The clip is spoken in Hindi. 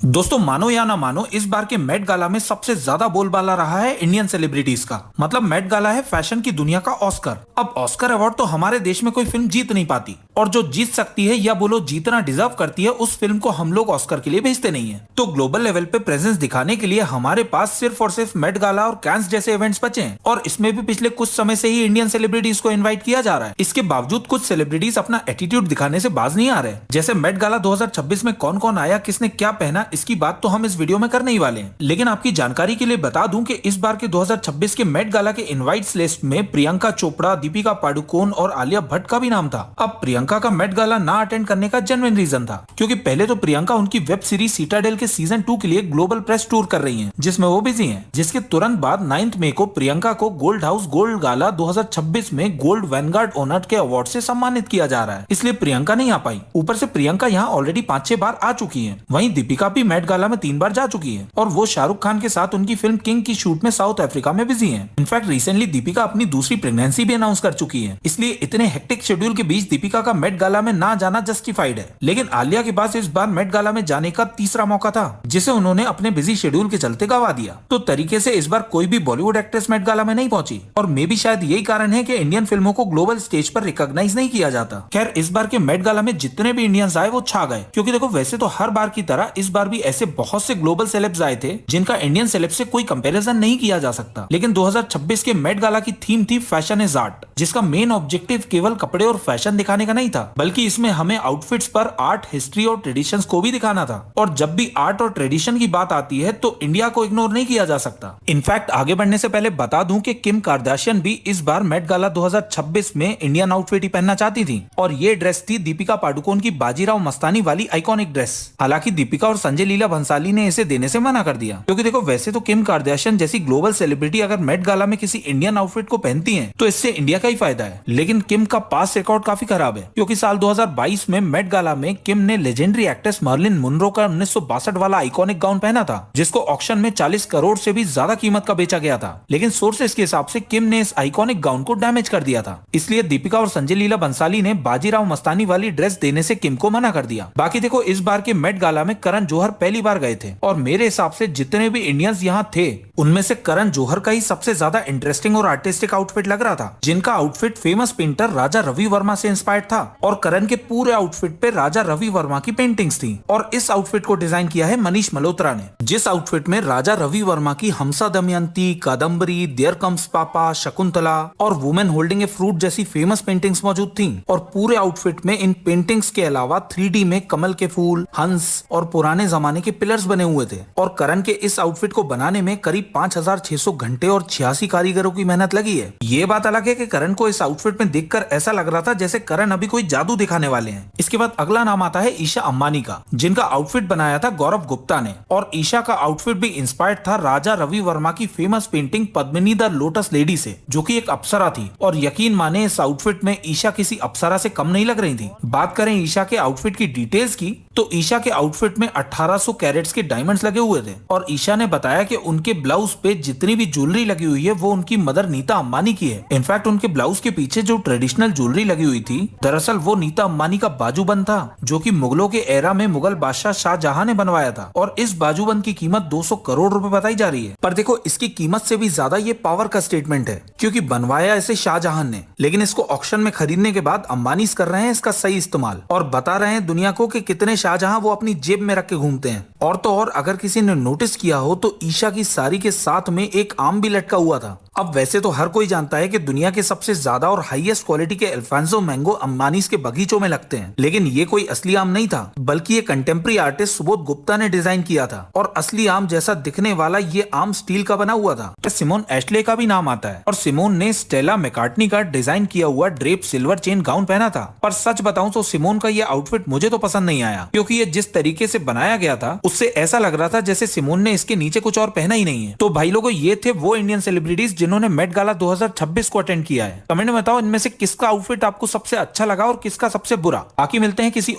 दोस्तों मानो या ना मानो, इस बार के मेट गाला में सबसे ज्यादा बोलबाला रहा है इंडियन सेलिब्रिटीज का। मतलब मेट गाला है फैशन की दुनिया का ऑस्कर। अब ऑस्कर अवार्ड तो हमारे देश में कोई फिल्म जीत नहीं पाती, और जो जीत सकती है या बोलो जीतना डिजर्व करती है, उस फिल्म को हम लोग ऑस्कर के लिए भेजते नहीं है। तो ग्लोबल लेवल पे प्रेजेंस दिखाने के लिए हमारे पास सिर्फ और सिर्फ मेट गाला और कैंस जैसे इवेंट्स बचे हैं, और इसमें भी पिछले कुछ समय से ही इंडियन सेलिब्रिटीज को इन्वाइट किया जा रहा है। इसके बावजूद कुछ सेलिब्रिटीज अपना एटीट्यूड दिखाने से बाज नहीं आ रहे। जैसे मेट गाला 2026 में कौन कौन आया, किसने क्या पहना, इसकी बात तो हम इस वीडियो में करने ही वाले हैं। लेकिन आपकी जानकारी के लिए बता दूं कि इस बार के 2026 के मेट गाला के इनवाइट्स लिस्ट में प्रियंका चोपड़ा, दीपिका पादुकोण और आलिया भट्ट का भी नाम था। अब प्रियंका का मेट गाला ना अटेंड करने का जेन्युइन रीजन था, क्योंकि पहले तो प्रियंका उनकी वेब सीरीज सीटाडेल के सीजन 2 के लिए ग्लोबल प्रेस टूर कर रही हैं, जिसमें वो बिजी हैं। जिसके तुरंत बाद 9 मई को प्रियंका को गोल्ड हाउस गोल्ड गाला 2026 में गोल्ड वैनगार्ड ओनर के अवार्ड से सम्मानित किया जा रहा है, इसलिए प्रियंका नहीं आ पाई। ऊपर से प्रियंका यहाँ ऑलरेडी 5-6 बार आ चुकी है। वहीं दीपिका भी मेट गाला में 3 बार जा चुकी है, और वो शाहरुख खान के साथ उनकी फिल्म किंग की शूट में साउथ अफ्रीका में बिजी हैं। इनफैक्ट रिसेंटली दीपिका अपनी दूसरी प्रेगनेंसी भी अनाउंस कर चुकी है, इसलिए इतने हेक्टिक शेड्यूल के बीच दीपिका का मेट गाला में ना जाना जस्टिफाइड है। लेकिन आलिया के पास इस बार मेट गाला में जाने का तीसरा मौका था, जिसे उन्होंने अपने बिजी शेड्यूल के चलते गवा दिया। तो तरीके से इस बार कोई भी बॉलीवुड एक्ट्रेस मेट गाला में नहीं पहुंची, और मे भी शायद यही कारण है कि इंडियन फिल्मों को ग्लोबल स्टेज पर रिकॉग्नाइज नहीं किया जाता। खैर, इस बार के मेट गाला में जितने भी इंडियंस आए वो छा गए, क्योंकि देखो वैसे तो हर बार की तरह इस बार भी ऐसे बहुत से ग्लोबल सेलेब्स आए थे जिनका इंडियन सेलेब से कोई कंपैरिजन नहीं किया जा सकता। लेकिन 2026 के मेट गाला की थीम थी फैशन इज आर्ट, जिसका मेन ऑब्जेक्टिव केवल कपड़े और फैशन दिखाने का नहीं था, बल्कि इसमें हमें आउटफिट्स पर आर्ट, हिस्ट्री और ट्रेडिशंस को भी दिखाना था। और जब भी आर्ट और ट्रेडिशन की बात आती है तो इंडिया को इग्नोर नहीं किया जा सकता। इनफैक्ट आगे बढ़ने से पहले बता दूं कि किम कार्दाशियन भी इस बार मेट गाला 2026 में इंडियन आउटफिट ही पहनना चाहती थी, और ये ड्रेस थी दीपिका पादुकोण की बाजीराव मस्तानी वाली आइकॉनिक ड्रेस। हालांकि दीपिका और संजय लीला भंसाली ने इसे देने से मना कर दिया, क्योंकि देखो वैसे तो किम कार्दाशियन जैसी ग्लोबल सेलिब्रिटी अगर मेट गाला में किसी इंडियन आउटफिट को पहनती हैं, तो इससे इंडिया का ही फायदा है। लेकिन किम का पास्ट रिकॉर्ड काफी खराब है, क्योंकि साल 2022 में मेट गाला में किम ने लेजेंडरी एक्ट्रेस मर्लिन मुनरो का 1962 वाला आइकॉनिक गाउन पहना था, जिसको ऑक्शन में 40 करोड़ से भी ज्यादा कीमत का बेचा गया था। लेकिन सोर्सेस के हिसाब से किम ने इस आइकॉनिक गाउन को डैमेज कर दिया था, इसलिए दीपिका और संजय लीला बंसाली ने बाजीराव मस्तानी वाली ड्रेस देने से किम को मना कर दिया। बाकी देखो इस बार के मेट गाला में करण जौहर पहली बार गए थे, और मेरे हिसाब से जितने भी इंडियंस यहाँ थे उनमें से करण जौहर का ही सबसे ज्यादा इंटरेस्टिंग और आर्टिस्टिक आउटफिट लग रहा था, जिनका outfit famous painter Raja Ravi Varma से इंस्पायर्ड था, और करण के पूरे आउटफिट पे राजा रवि वर्मा की पेंटिंग्स थी। और इस आउटफिट को डिजाइन किया है मनीष मल्होत्रा ने, जिस आउटफिट में राजा रवि वर्मा की हमसा दमयंती, कादम्बरी, देयर कम्स पापा, शकुंतला और वुमेन होल्डिंग ए फ्रूट जैसी फेमस पेंटिंग्स मौजूद थी। और पूरे आउटफिट में इन पेंटिंग्स के अलावा 3D में कमल के फूल, हंस और पुराने जमाने के पिलर्स बने हुए थे। और करण के इस आउटफिट को बनाने में करीब 5600 घंटे और 86 कारीगरों की मेहनत लगी है। ये बात अलग है कि करण को इस आउटफिट में देखकर ऐसा लग रहा था जैसे करण अभी कोई जादू दिखाने वाले हैं। इसके बाद अगला नाम आता है ईशा अंबानी का, जिनका आउटफिट बनाया था गौरव गुप्ता ने। और ईशा का आउटफिट भी इंस्पायर्ड था राजा रवि वर्मा की famous painting Padmini the lotus lady से, जो कि एक अप्सरा थी। और यकीन माने इस आउटफिट में ईशा किसी अप्सरा से कम नहीं लग रही थी। बात करें ईशा के आउटफिट की डिटेल्स की, तो ईशा के आउटफिट में 1800 कैरेट्स के डायमंड्स लगे हुए थे। और ईशा ने बताया कि उनके ब्लाउज पे जितनी भी ज्वेलरी लगी हुई है वो उनकी मदर नीता अंबानी की है। इनफैक्ट उनके ब्लाउज के पीछे जो ट्रेडिशनल ज्वेलरी लगी हुई थी, दरअसल वो नीता अंबानी का बाजूबंद था, जो कि मुगलों के एरा में मुगल बादशाह शाहजहां ने बनवाया था। और इस बाजूबंद की कीमत 200 करोड़ रुपए बताई जा रही है। पर देखो इसकी कीमत से भी ज्यादा ये पावर का स्टेटमेंट है, क्योंकि बनवाया इसे शाहजहां ने, लेकिन इसको ऑक्शन में खरीदने के बाद अंबानी कर रहे हैं इसका सही इस्तेमाल, और बता रहे हैं दुनिया को कि कितने शाहजहां वो अपनी जेब में रख के घूमते हैं। और तो और अगर किसी ने नोटिस किया हो तो ईशा की साड़ी के साथ में एक आम भी लटका हुआ था। अब वैसे तो हर कोई जानता है कि दुनिया के सबसे ज्यादा और हाईएस्ट क्वालिटी के अल्फांसो मैंगो अंबानीज के बगीचों में लगते हैं, लेकिन ये कोई असली आम नहीं था, बल्कि ये कंटेम्प्रेरी आर्टिस्ट सुबोध गुप्ता ने डिजाइन किया था। और असली आम जैसा दिखने वाला ये आम स्टील का बना हुआ था। तो सिमोन एशले का भी नाम आता है, और सिमोन ने स्टेला मैकार्टनी का डिजाइन किया हुआ ड्रेप सिल्वर चेन गाउन पहना था। पर सच बताऊं तो सिमोन का ये आउटफिट मुझे तो पसंद नहीं आया, क्योंकि ये जिस तरीके से बनाया गया था उससे ऐसा लग रहा था जैसे सिमोन ने इसके नीचे कुछ और पहना ही नहीं है। तो भाई लोगों, ये थे वो इंडियन सेलिब्रिटीज जिन्होंने मेट गाला 2026 को अटेंड किया है। कमेंट में बताओ इनमें से किसका आउटफिट आपको सबसे अच्छा लगा और किसका सबसे बुरा। बाकी मिलते हैं किसी